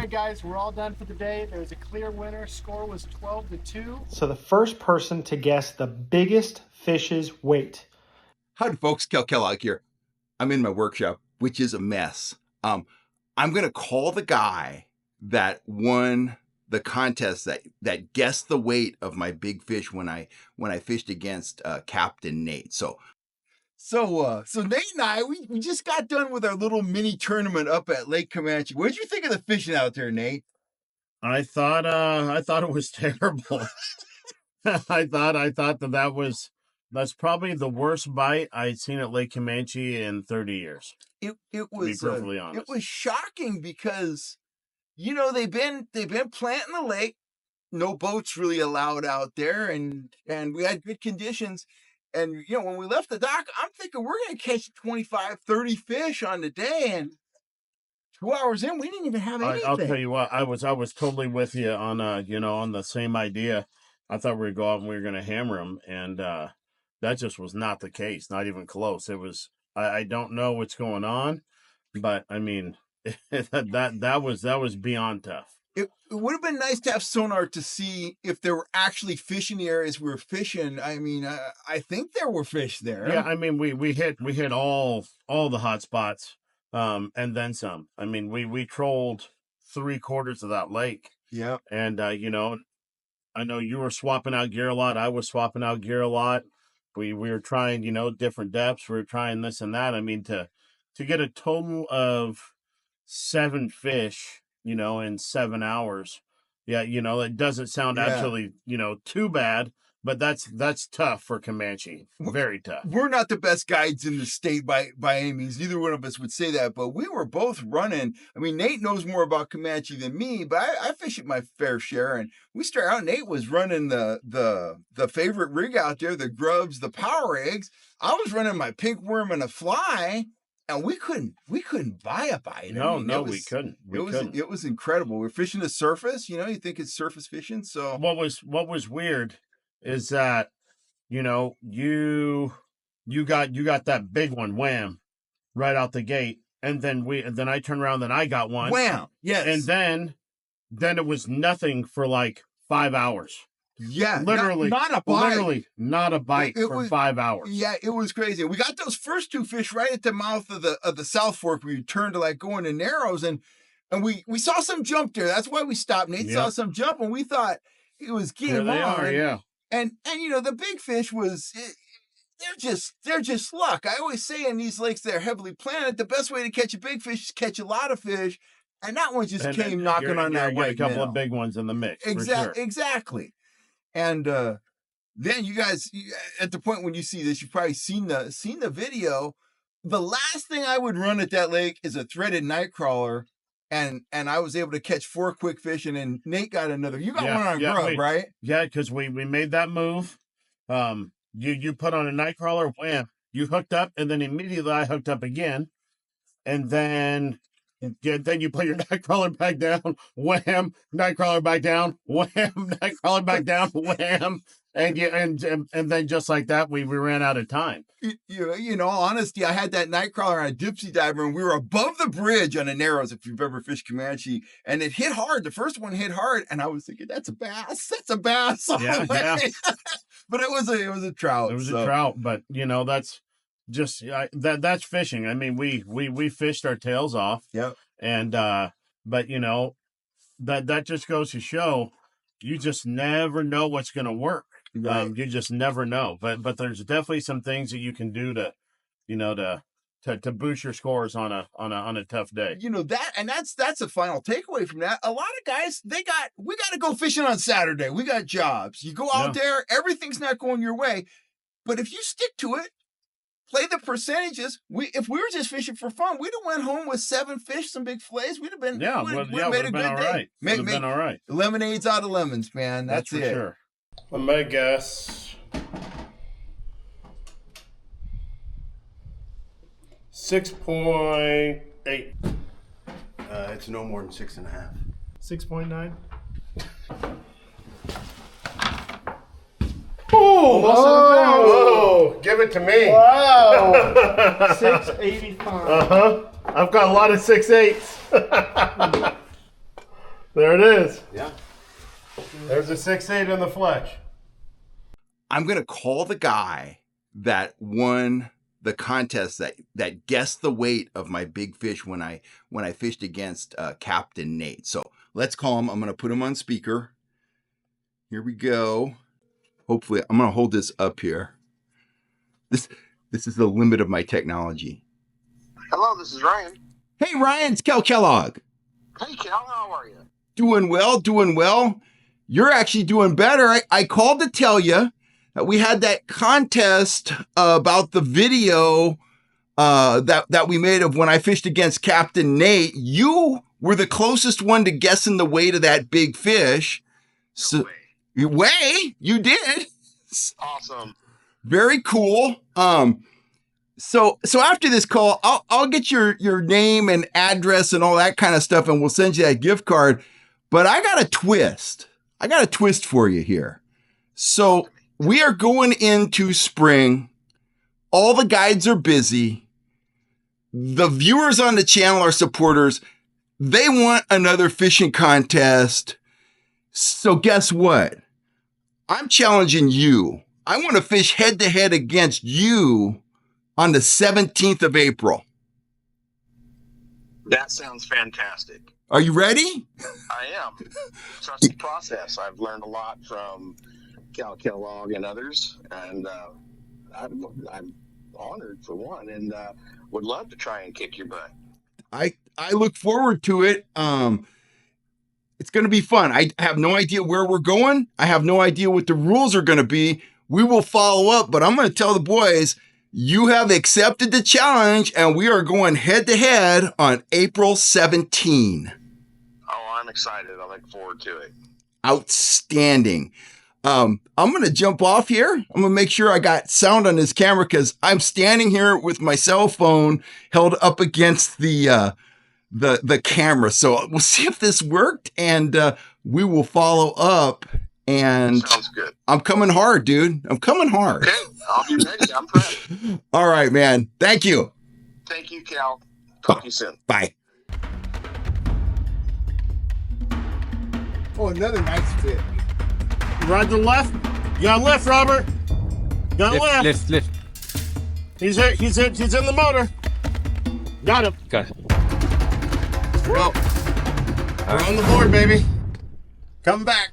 right, guys, we're all done for the day. There was a clear winner. Score was 12-2. So the first person to guess the biggest fish's weight. Howdy, folks. Kellogg here. I'm in my workshop, which is a mess. I'm going to call the guy that won the contest that guessed the weight of my big fish when I fished against Captain Nate. So Nate and I, we just got done with our little mini tournament up at Lake Comanche. What did you think of the fishing out there, Nate? I thought it was terrible. I thought that's probably the worst bite I'd seen at Lake Comanche in 30 years. It was, to be perfectly honest. It was shocking because, they've been planting the lake. No boats really allowed out there, and we had good conditions. And, when we left the dock, I'm thinking we're going to catch 25, 30 fish on the day. And 2 hours in, we didn't even have anything. I'll tell you what, I was totally with you on, on the same idea. I thought we were going to go out and we were going to hammer them. And that just was not the case. Not even close. It was, I don't know what's going on, but I mean, that was beyond tough. It would have been nice to have sonar to see if there were actually fish in the areas we were fishing. I mean, I think there were fish there. Yeah, I mean, we hit all the hot spots, and then some. I mean, we trolled 3/4 of that lake. Yeah, and I know you were swapping out gear a lot. I was swapping out gear a lot. We were trying, different depths. We were trying this and that. I mean, to get a total of 7 fish, in 7 hours. Yeah, it doesn't sound absolutely, too bad, but that's tough for Comanche. Very tough. We're not the best guides in the state by any means. Neither one of us would say that, but we were both running. I mean, Nate knows more about Comanche than me, but I fish at my fair share, and we started out. Nate was running the favorite rig out there, the grubs, the power eggs. I was running my pink worm and a fly. And we couldn't buy a bite. No, we couldn't. It was incredible. We're fishing the surface. You think it's surface fishing. So what was weird is that you got that big one, wham, right out the gate, and then I turned around, then I got one, wham, yes, and then it was nothing for like 5 hours. Yeah, literally not a bite. Literally not a bite for 5 hours. Yeah, it was crazy. We got those first 2 fish right at the mouth of the South Fork. We turned to like going to Narrows, and we saw some jump there. That's why we stopped. Nate saw some jump, and we thought it was game on. Yeah. And the big fish was. They're just luck. I always say in these lakes that are heavily planted, the best way to catch a big fish is catch a lot of fish, and that one just came knocking on that white minnow. A couple of big ones in the mix. Exactly. And then you guys, at the point when you see this, you've probably seen the video. The last thing I would run at that lake is a threaded night crawler, and I was able to catch 4 quick fish, and then Nate got another. You got one on grub, right? Yeah, because we made that move. You put on a night crawler, wham, you hooked up, and then immediately I hooked up again, and then you put your night crawler back down, wham, night crawler back down, wham, night crawler back down, wham, and then just like that, we ran out of time. All honesty, I had that night crawler on a dipsy diver, and we were above the bridge on the Narrows, if you've ever fished Comanche, and it hit hard. The first one hit hard, and I was thinking, that's a bass. Yeah. But it was a trout. It was a trout, but that's just that's fishing. I mean, we fished our tails off. Yep. And but that just goes to show you just never know what's going to work. Right. You just never know. But there's definitely some things that you can do to boost your scores on a tough day. That's a final takeaway from that. A lot of guys, we got to go fishing on Saturday. We got jobs. You go out there, everything's not going your way. But if you stick to it, play the percentages. If we were just fishing for fun, we'd have went home with 7 fish, some big fillets. We'd have been made a good day. Make been all right. Lemonades out of lemons, man. That's for it. Sure. I may guess 6.8. It's no more than 6.5. 6.9. Oh, give it to me. Wow. 685. I've got a lot of 6.8s. There it is. Yeah. There's a 6.8 in the fletch. I'm going to call the guy that won the contest that guessed the weight of my big fish when I fished against Captain Nate. So let's call him. I'm going to put him on speaker. Here we go. Hopefully, I'm going to hold this up here. This is the limit of my technology. Hello, this is Ryan. Hey, Ryan, it's Kellogg. Hey, Cal, how are you? Doing well, doing well. You're actually doing better. I called to tell you that we had that contest about the video that we made of when I fished against Captain Nate. You were the closest one to guessing the weight of that big fish. No way. You did. Awesome. Very cool. So after this call, I'll get your name and address and all that kind of stuff, and we'll send you that gift card. But I got a twist. For you here. So we are going into spring. All the guides are busy. The viewers on the channel are supporters. They want another fishing contest. So guess what? I'm challenging you. I want to fish head to head against you on the 17th of April. That sounds fantastic. Are you ready? I am. Trust the process. I've learned a lot from Kellogg and others, and I'm honored for one, and would love to try and kick your butt. I look forward to it. It's going to be fun. I have no idea where we're going. I have no idea what the rules are going to be. We will follow up, but I'm going to tell the boys, you have accepted the challenge, and we are going head to head on April 17. Oh, I'm excited. I look forward to it. Outstanding. I'm going to jump off here. I'm going to make sure I got sound on this camera because I'm standing here with my cell phone held up against the camera. So we'll see if this worked, and we will follow up. And sounds good. I'm coming hard, dude. I'm coming hard. Okay, I'll be ready. I'm ready. All right, man. Thank you. Thank you, Cal. Talk to you soon. Bye. Oh, another nice fit. Right to the left. You got left, Robert. Got left. Lift. He's in the motor. Got him. Got it. Go. We're on the board, baby. Come back.